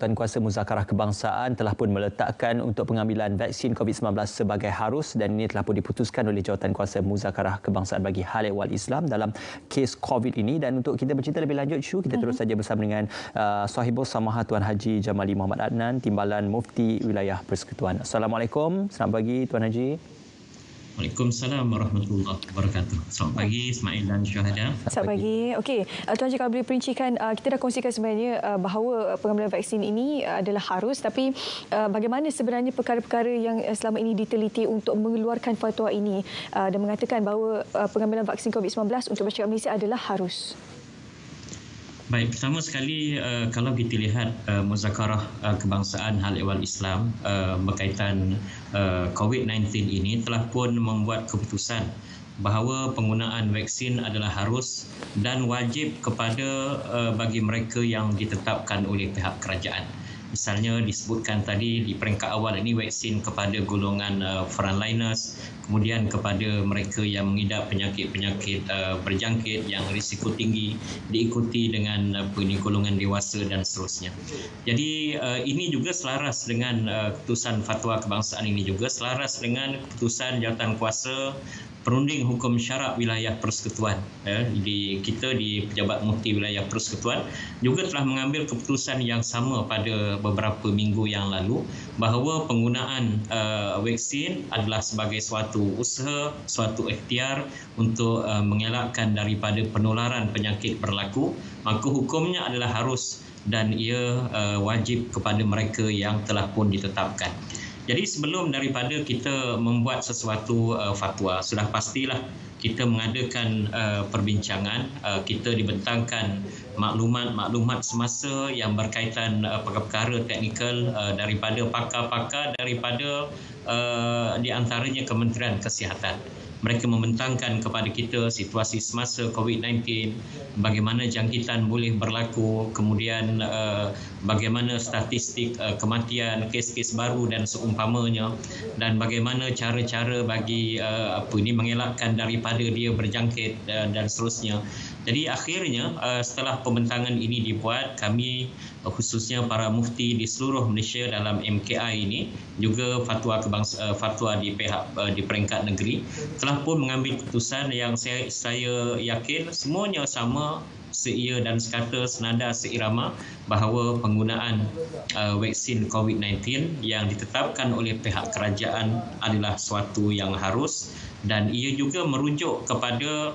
Tuankuasa Muzakarah Kebangsaan telah pun meletakkan untuk pengambilan vaksin COVID-19 sebagai harus dan ini telah pun diputuskan oleh Jawatankuasa Muzakarah Kebangsaan bagi Hal Ehwal Islam dalam kes COVID ini. Dan untuk kita bercerita lebih lanjut, kita terus saja bersama dengan Sahibul Samaha Tuan Haji Jamali Muhammad Adnan, Timbalan Mufti Wilayah Persekutuan. Assalamualaikum, selamat pagi Tuan Haji. Waalaikumsalam warahmatullahi wabarakatuh. Selamat pagi Ismail dan Syuhada. Selamat pagi. Okey, Tuan Haji, kalau boleh perincikan, kita dah kongsikan sebenarnya bahawa pengambilan vaksin ini adalah harus, tapi bagaimana sebenarnya perkara-perkara yang selama ini diteliti untuk mengeluarkan fatwa ini dan mengatakan bahawa pengambilan vaksin COVID-19 untuk masyarakat Malaysia adalah harus? Baik, pertama sekali kalau kita lihat Muzakarah Kebangsaan Hal Ehwal Islam berkaitan COVID-19 ini telah pun membuat keputusan bahawa penggunaan vaksin adalah harus dan wajib kepada bagi mereka yang ditetapkan oleh pihak kerajaan. Misalnya disebutkan tadi di peringkat awal ini vaksin kepada golongan frontliners, kemudian kepada mereka yang mengidap penyakit-penyakit berjangkit yang risiko tinggi, diikuti dengan golongan dewasa dan seterusnya. Jadi ini juga selaras dengan keputusan fatwa kebangsaan ini, juga selaras dengan keputusan Jawatankuasa Perunding Hukum Syarak Wilayah Persekutuan. Kita di Pejabat Mufti Wilayah Persekutuan juga telah mengambil keputusan yang sama pada beberapa minggu yang lalu bahawa penggunaan vaksin adalah sebagai suatu usaha, suatu ikhtiar untuk mengelakkan daripada penularan penyakit berlaku, maka hukumnya adalah harus dan ia wajib kepada mereka yang telah pun ditetapkan. Jadi sebelum daripada kita membuat sesuatu fatwa, sudah pastilah kita mengadakan perbincangan, kita dibentangkan maklumat-maklumat semasa yang berkaitan perkara teknikal daripada pakar-pakar daripada di antaranya Kementerian Kesihatan. Mereka membentangkan kepada kita situasi semasa COVID-19, bagaimana jangkitan boleh berlaku, kemudian bagaimana statistik kematian, kes-kes baru dan seumpamanya, dan bagaimana cara-cara bagi mengelakkan daripada dia berjangkit dan seterusnya. Jadi akhirnya setelah pembentangan ini dibuat, kami khususnya para mufti di seluruh Malaysia dalam MKI ini, juga fatwa di pihak di peringkat negeri telah pun mengambil keputusan yang saya yakin semuanya sama, seia dan sekata, senada, seirama bahawa penggunaan vaksin COVID-19 yang ditetapkan oleh pihak kerajaan adalah suatu yang harus, dan ia juga merujuk kepada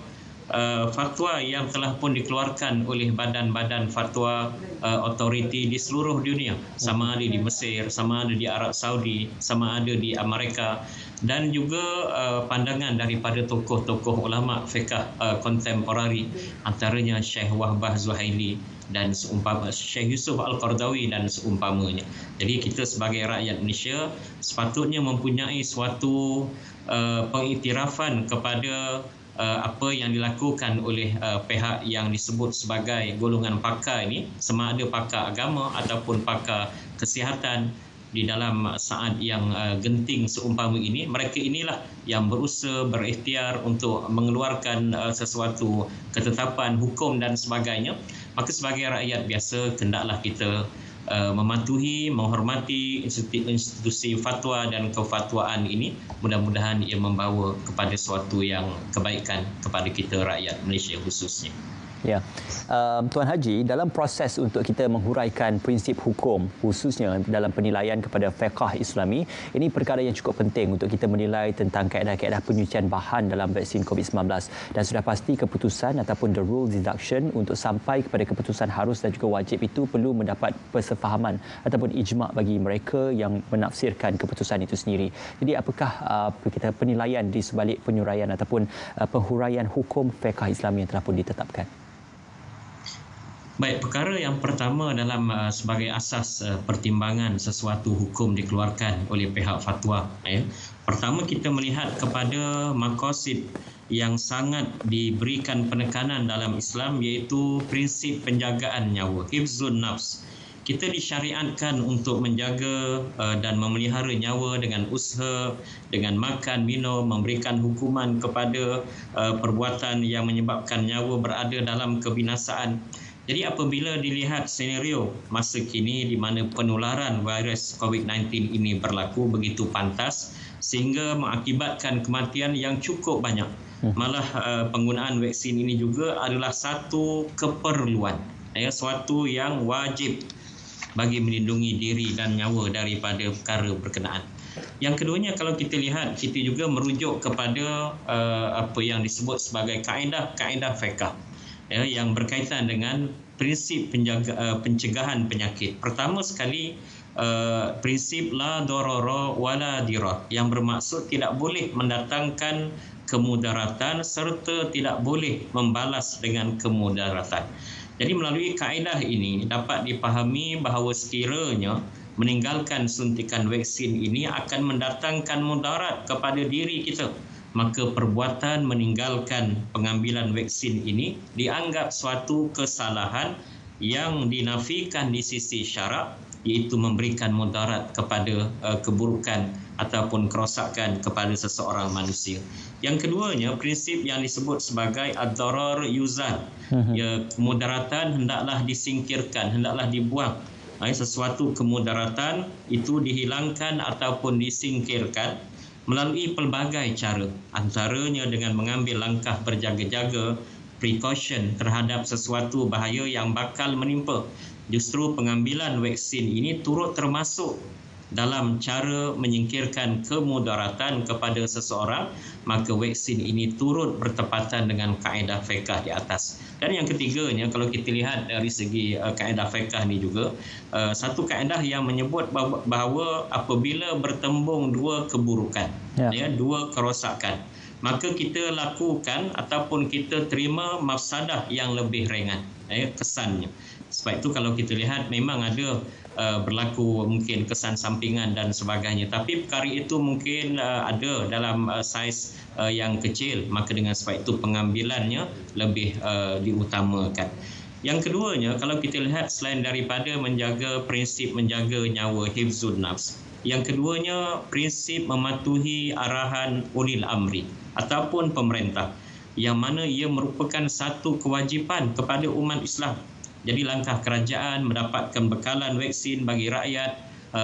fatwa yang telah pun dikeluarkan oleh badan-badan fatwa autoriti di seluruh dunia, sama ada di Mesir, sama ada di Arab Saudi, sama ada di Amerika, dan juga pandangan daripada tokoh-tokoh ulama fiqh kontemporari, antaranya Syekh Wahbah Zuhaili dan Syekh Yusuf Al-Qardawi dan seumpamanya. Jadi kita sebagai rakyat Malaysia sepatutnya mempunyai suatu pengiktirafan kepada apa yang dilakukan oleh pihak yang disebut sebagai golongan pakar ini, sama ada pakar agama ataupun pakar kesihatan di dalam saat yang genting seumpama ini. Mereka inilah yang berusaha, berikhtiar untuk mengeluarkan sesuatu ketetapan hukum dan sebagainya. Maka sebagai rakyat biasa, hendaklah kita mematuhi, menghormati institusi fatwa dan kefatwaan ini. Mudah-mudahan ia membawa kepada suatu yang kebaikan kepada kita rakyat Malaysia khususnya. Ya, Tuan Haji, dalam proses untuk kita menghuraikan prinsip hukum, khususnya dalam penilaian kepada fiqh Islami, ini perkara yang cukup penting untuk kita menilai tentang kaedah-kaedah penyucian bahan dalam vaksin COVID-19. Dan sudah pasti keputusan ataupun the rule deduction untuk sampai kepada keputusan harus dan juga wajib itu perlu mendapat persefahaman ataupun ijma' bagi mereka yang menafsirkan keputusan itu sendiri. Jadi apakah kita penilaian di sebalik penyuraian ataupun penghuraian hukum fiqh Islami yang telah pun ditetapkan? Baik, perkara yang pertama dalam sebagai asas pertimbangan sesuatu hukum dikeluarkan oleh pihak fatwa. Pertama, kita melihat kepada maqasid yang sangat diberikan penekanan dalam Islam, iaitu prinsip penjagaan nyawa, hifzun nafs. Kita disyariatkan untuk menjaga dan memelihara nyawa dengan usaha, dengan makan, minum, memberikan hukuman kepada perbuatan yang menyebabkan nyawa berada dalam kebinasaan. Jadi apabila dilihat senario masa kini di mana penularan virus COVID-19 ini berlaku begitu pantas sehingga mengakibatkan kematian yang cukup banyak. Malah penggunaan vaksin ini juga adalah satu keperluan, suatu yang wajib bagi melindungi diri dan nyawa daripada perkara berkenaan. Yang keduanya, kalau kita lihat, kita juga merujuk kepada apa yang disebut sebagai kaedah fiqh yang berkaitan dengan prinsip pencegahan penyakit. Pertama sekali, prinsip la darara wala dirar, yang bermaksud tidak boleh mendatangkan kemudaratan serta tidak boleh membalas dengan kemudaratan. Jadi melalui kaedah ini dapat dipahami bahawa sekiranya meninggalkan suntikan vaksin ini akan mendatangkan mudarat kepada diri kita, maka perbuatan meninggalkan pengambilan vaksin ini dianggap suatu kesalahan yang dinafikan di sisi syarak, iaitu memberikan mudarat kepada keburukan ataupun kerosakan kepada seseorang manusia. Yang keduanya, prinsip yang disebut sebagai ad-darar yuzal. Kemudaratan hendaklah disingkirkan, hendaklah dibuang. Sesuatu kemudaratan itu dihilangkan ataupun disingkirkan melalui pelbagai cara, antaranya dengan mengambil langkah berjaga-jaga, precaution terhadap sesuatu bahaya yang bakal menimpa. Justru pengambilan vaksin ini turut termasuk dalam cara menyingkirkan kemudaratan kepada seseorang, maka vaksin ini turut bertepatan dengan kaedah fiqh di atas. Dan yang ketiganya, kalau kita lihat dari segi kaedah fiqh ini juga, satu kaedah yang menyebut bahawa apabila bertembung dua keburukan, dua kerosakan, maka kita lakukan ataupun kita terima mafsadah yang lebih ringan, kesannya. Sebab itu kalau kita lihat memang ada berlaku mungkin kesan sampingan dan sebagainya, tapi perkara itu mungkin ada dalam saiz yang kecil, maka dengan sebab itu pengambilannya lebih diutamakan. Yang keduanya, kalau kita lihat selain daripada menjaga prinsip menjaga nyawa, hifzun nafs, yang keduanya prinsip mematuhi arahan ulil amri ataupun pemerintah, yang mana ia merupakan satu kewajipan kepada umat Islam. Jadi langkah kerajaan mendapatkan bekalan vaksin bagi rakyat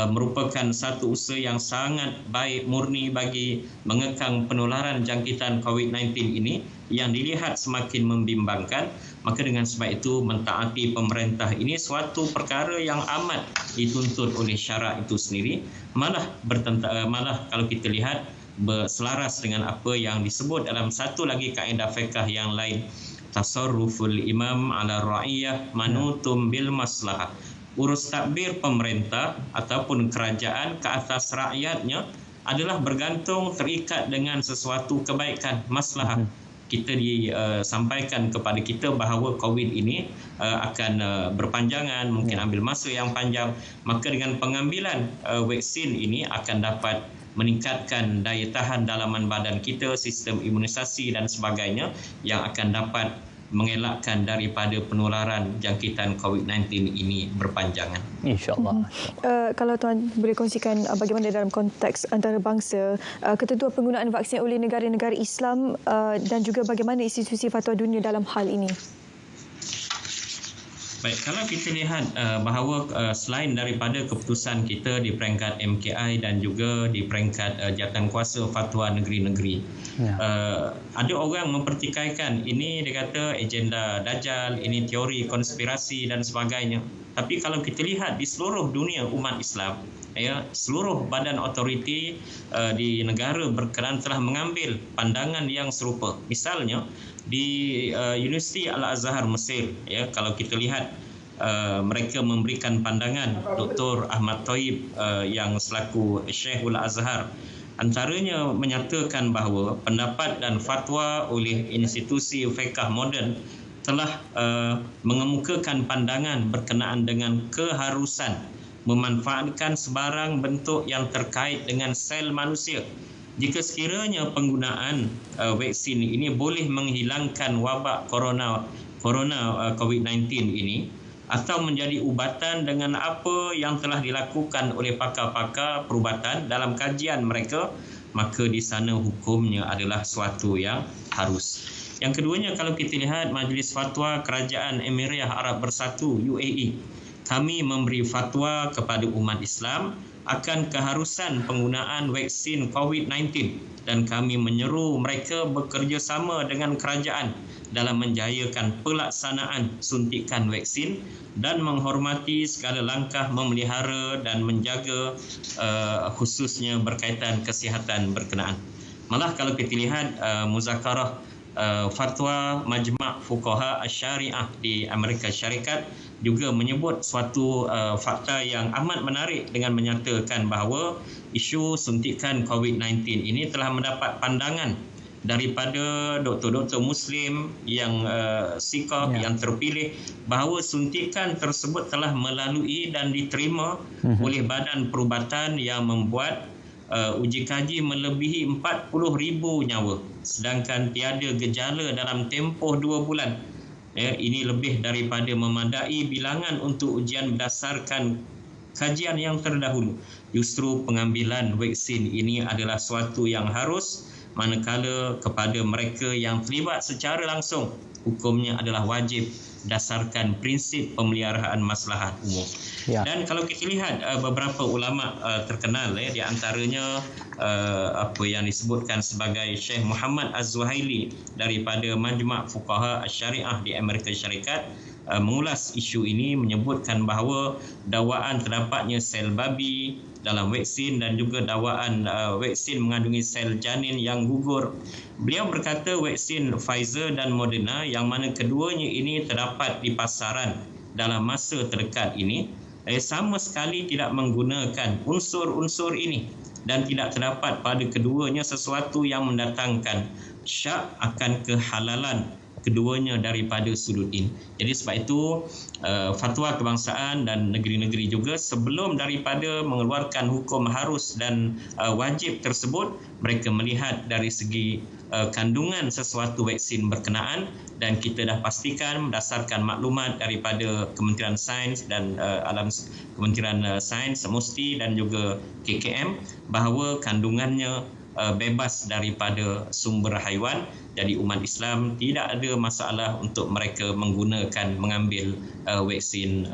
merupakan satu usaha yang sangat baik murni bagi mengekang penularan jangkitan COVID-19 ini yang dilihat semakin membimbangkan. Maka dengan sebab itu mentaati pemerintah ini suatu perkara yang amat dituntut oleh syarak itu sendiri. Malah kalau kita lihat berselaras dengan apa yang disebut dalam satu lagi kaedah fiqh yang lain, tasarruful imam ala ra'iyah manutum bil maslahah. Urus tadbir pemerintah ataupun kerajaan ke atas rakyatnya adalah bergantung terikat dengan sesuatu kebaikan, maslahah. Kita disampaikan kepada kita bahawa COVID ini akan berpanjangan, mungkin ambil masa yang panjang. Maka dengan pengambilan vaksin ini akan dapat meningkatkan daya tahan dalaman badan kita, sistem imunisasi dan sebagainya, yang akan dapat mengelakkan daripada penularan jangkitan COVID-19 ini berpanjangan. InsyaAllah. Kalau Tuan boleh kongsikan bagaimana dalam konteks antarabangsa ketentuan penggunaan vaksin oleh negara-negara Islam dan juga bagaimana institusi fatwa dunia dalam hal ini? Baik, kalau kita lihat bahawa selain daripada keputusan kita di peringkat MKI dan juga di peringkat jawatankuasa fatwa negeri-negeri, ada orang mempertikaikan ini dia kata agenda Dajjal, ini teori konspirasi dan sebagainya. Tapi kalau kita lihat di seluruh dunia umat Islam, seluruh badan otoriti di negara berkenaan telah mengambil pandangan yang serupa. Misalnya di Universiti Al-Azhar Mesir, kalau kita lihat mereka memberikan pandangan Dr. Ahmad Thayyib yang selaku Syekhul Azhar, antaranya menyatakan bahawa pendapat dan fatwa oleh institusi fiqh moden telah mengemukakan pandangan berkenaan dengan keharusan memanfaatkan sebarang bentuk yang terkait dengan sel manusia jika sekiranya penggunaan vaksin ini boleh menghilangkan wabak corona COVID-19 ini atau menjadi ubatan dengan apa yang telah dilakukan oleh pakar-pakar perubatan dalam kajian mereka, maka di sana hukumnya adalah suatu yang harus. Yang keduanya, kalau kita lihat Majlis Fatwa Kerajaan Emirat Arab Bersatu UAE, kami memberi fatwa kepada umat Islam akan keharusan penggunaan vaksin COVID-19 dan kami menyeru mereka bekerjasama dengan kerajaan dalam menjayakan pelaksanaan suntikan vaksin dan menghormati segala langkah memelihara dan menjaga khususnya berkaitan kesihatan berkenaan. Malah kalau kita lihat muzakarah fatwa Majma' Fuqaha Asy-Syariah di Amerika Syarikat juga menyebut suatu fakta yang amat menarik dengan menyatakan bahawa isu suntikan COVID-19 ini telah mendapat pandangan daripada doktor-doktor Muslim yang sikap yang terpilih bahawa suntikan tersebut telah melalui dan diterima oleh badan perubatan yang membuat uji kaji melebihi 40,000 nyawa, sedangkan tiada gejala dalam tempoh 2 bulan. Ini lebih daripada memadai bilangan untuk ujian berdasarkan kajian yang terdahulu. Justru pengambilan vaksin ini adalah suatu yang harus, manakala kepada mereka yang terlibat secara langsung, hukumnya adalah wajib berdasarkan prinsip pemeliharaan maslahat umum. Dan kalau kita lihat beberapa ulama terkenal, di antaranya apa yang disebutkan sebagai Syekh Muhammad Az-Zuhaili daripada Majma' Fuqaha Asy-Syariah di Amerika Syarikat mengulas isu ini, menyebutkan bahawa dakwaan terdapatnya sel babi dalam vaksin dan juga dakwaan vaksin mengandungi sel janin yang gugur. Beliau berkata vaksin Pfizer dan Moderna yang mana keduanya ini terdapat di pasaran dalam masa terdekat ini sama sekali tidak menggunakan unsur-unsur ini dan tidak terdapat pada keduanya sesuatu yang mendatangkan syak akan kehalalan keduanya daripada sudut ini. Jadi sebab itu fatwa kebangsaan dan negeri-negeri juga sebelum daripada mengeluarkan hukum harus dan wajib tersebut, mereka melihat dari segi kandungan sesuatu vaksin berkenaan, dan kita dah pastikan berdasarkan maklumat daripada Kementerian Sains dan Kementerian Sains Musti dan juga KKM bahawa kandungannya bebas daripada sumber haiwan. Jadi umat Islam tidak ada masalah untuk mereka mengambil vaksin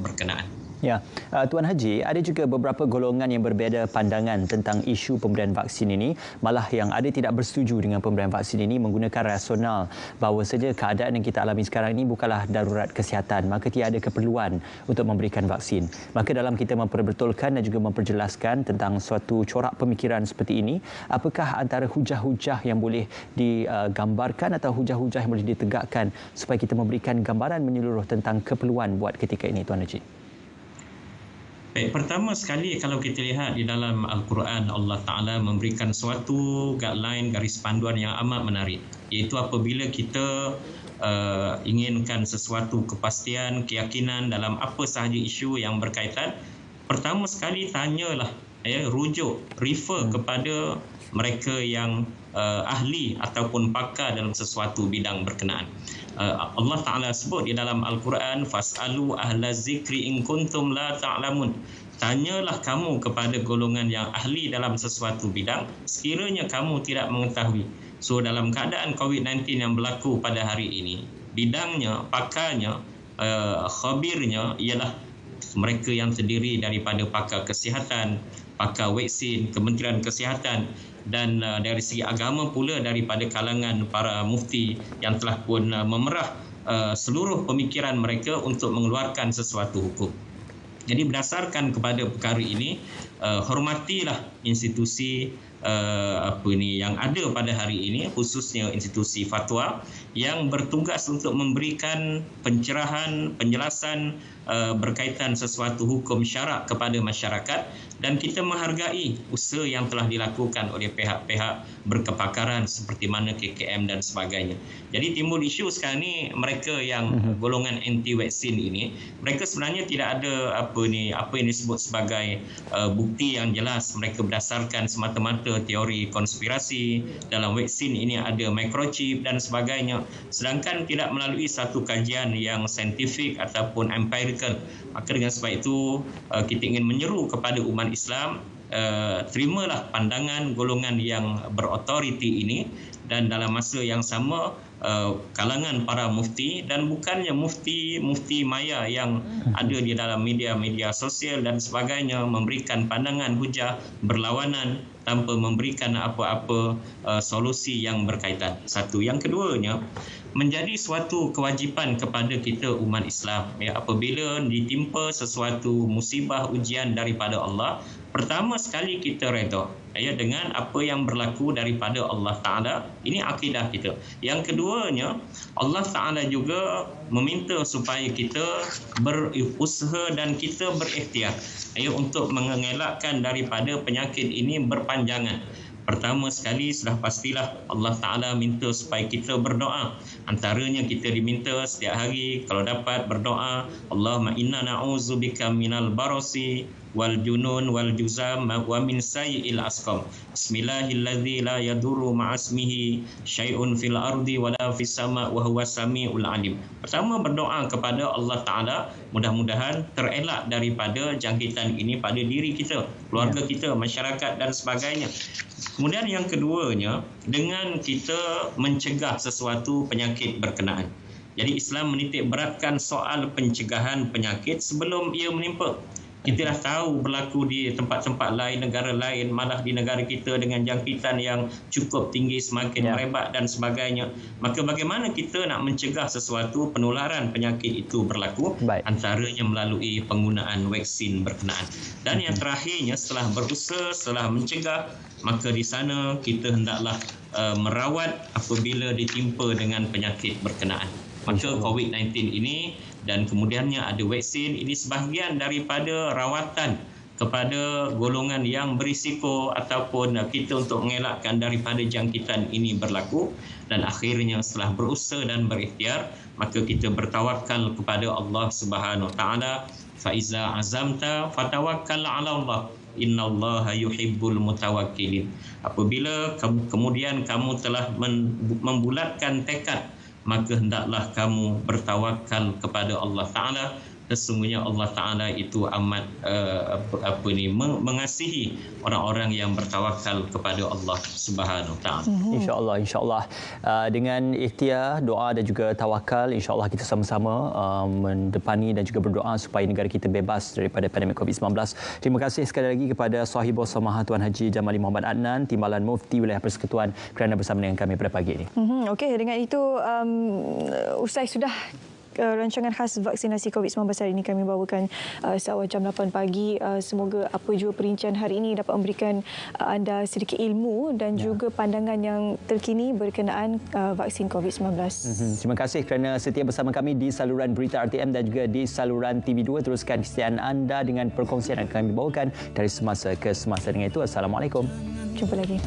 berkenaan. Ya, Tuan Haji, ada juga beberapa golongan yang berbeza pandangan tentang isu pemberian vaksin ini. Malah yang ada tidak bersetuju dengan pemberian vaksin ini menggunakan rasional bahawa saja keadaan yang kita alami sekarang ini bukanlah darurat kesihatan, maka tiada keperluan untuk memberikan vaksin. Maka dalam kita memperbetulkan dan juga memperjelaskan tentang suatu corak pemikiran seperti ini, apakah antara hujah-hujah yang boleh digambarkan atau hujah-hujah yang boleh ditegakkan supaya kita memberikan gambaran menyeluruh tentang keperluan buat ketika ini, Tuan Haji? Baik, pertama sekali kalau kita lihat di dalam Al-Quran, Allah Ta'ala memberikan suatu guideline, garis panduan yang amat menarik, iaitu apabila kita inginkan sesuatu kepastian, keyakinan dalam apa sahaja isu yang berkaitan, pertama sekali tanyalah, rujuk, refer kepada mereka yang ahli ataupun pakar dalam sesuatu bidang berkenaan. Allah Ta'ala sebut di dalam Al-Quran, fas'alu ahla zikri in kuntum la ta'lamun. Tanyalah kamu kepada golongan yang ahli dalam sesuatu bidang sekiranya kamu tidak mengetahui. So dalam keadaan COVID-19 yang berlaku pada hari ini, bidangnya, pakarnya, khabirnya ialah mereka yang terdiri daripada pakar kesihatan, pakar vaksin, Kementerian Kesihatan, dan dari segi agama pula daripada kalangan para mufti yang telah pun memerah seluruh pemikiran mereka untuk mengeluarkan sesuatu hukum. Jadi berdasarkan kepada perkara ini, hormatilah institusi yang ada pada hari ini, khususnya institusi fatwa yang bertugas untuk memberikan pencerahan, penjelasan berkaitan sesuatu hukum syarak kepada masyarakat, dan kita menghargai usaha yang telah dilakukan oleh pihak-pihak berkepakaran seperti mana KKM dan sebagainya. Jadi timbul isu sekarang ni, mereka yang golongan anti vaksin ini, mereka sebenarnya tidak ada apa yang disebut sebagai bukti yang jelas. Mereka berdasarkan semata-mata teori konspirasi, dalam vaksin ini ada microchip dan sebagainya, sedangkan tidak melalui satu kajian yang saintifik ataupun empirical. Maka dengan sebab itu kita ingin menyeru kepada umat Islam, terimalah pandangan golongan yang berautoriti ini, dan dalam masa yang sama kalangan para mufti, dan bukannya mufti maya yang ada di dalam media-media sosial dan sebagainya memberikan pandangan hujah berlawanan tanpa memberikan apa-apa solusi yang berkaitan. Satu. Yang keduanya, menjadi suatu kewajipan kepada kita umat Islam, ya, apabila ditimpa sesuatu musibah ujian daripada Allah, pertama sekali kita redha, ya, dengan apa yang berlaku daripada Allah Ta'ala. Ini akidah kita. Yang keduanya, Allah Ta'ala juga meminta supaya kita berusaha dan kita berikhtiar, ya, untuk mengelakkan daripada penyakit ini berpanjangan. Pertama sekali, sudah pastilah Allah Ta'ala minta supaya kita berdoa. Antaranya kita diminta setiap hari kalau dapat berdoa, Allahumma inna na'udzubika minal barasi wal junun wal juzam wa min sayyi'il asqam. Bismillahilladzi la yadurru ma'asmihi syai'un fil ardi wala fis sama' wa huwas sami'ul alim. Pertama, berdoa kepada Allah Ta'ala mudah-mudahan terelak daripada jangkitan ini pada diri kita, keluarga kita, masyarakat dan sebagainya. Kemudian yang keduanya, dengan kita mencegah sesuatu penyakit berkenaan. Jadi Islam menitik beratkan soal pencegahan penyakit sebelum ia menimpa. Kita dah tahu berlaku di tempat-tempat lain, negara lain, malah di negara kita dengan jangkitan yang cukup tinggi, semakin merebak dan sebagainya. Maka bagaimana kita nak mencegah sesuatu penularan penyakit itu berlaku? Antaranya melalui penggunaan vaksin berkenaan. Dan yang terakhirnya, setelah berusaha, setelah mencegah, maka di sana kita hendaklah merawat apabila ditimpa dengan penyakit berkenaan. Maka COVID-19 ini dan kemudiannya ada vaksin, ini sebahagian daripada rawatan kepada golongan yang berisiko ataupun kita untuk mengelakkan daripada jangkitan ini berlaku. Dan akhirnya setelah berusaha dan berikhtiar, maka kita bertawakal kepada Allah Subhanahu Wa Taala. Fa iza azamta fatawakkal 'ala Allah. Innallaha yuhibbul mutawakkilin. Apabila kemudian kamu telah membulatkan tekad, maka hendaklah kamu bertawakal kepada Allah Ta'ala. Sesungguhnya Allah Ta'ala itu amat mengasihi orang-orang yang bertawakal kepada Allah Subhanahu Ta'ala. InsyaAllah. Dengan ikhtiar, doa dan juga tawakal, insyaAllah kita sama-sama mendepani dan juga berdoa supaya negara kita bebas daripada pandemik COVID-19. Terima kasih sekali lagi kepada Sahibul Samaha Tuan Haji Jamali Muhammad Adnan, Timbalan Mufti Wilayah Persekutuan, kerana bersama dengan kami pada pagi ini. Okey, dengan itu usai sudah rancangan khas vaksinasi COVID-19 hari ini kami bawakan seawal jam 8 pagi. Semoga apa jua perincian hari ini dapat memberikan anda sedikit ilmu dan juga pandangan yang terkini berkenaan vaksin COVID-19. Terima kasih kerana setia bersama kami di saluran berita RTM dan juga di saluran TV2. Teruskan kesetiaan anda dengan perkongsian yang kami bawakan dari semasa ke semasa. Dengan itu, Assalamualaikum. Jumpa lagi.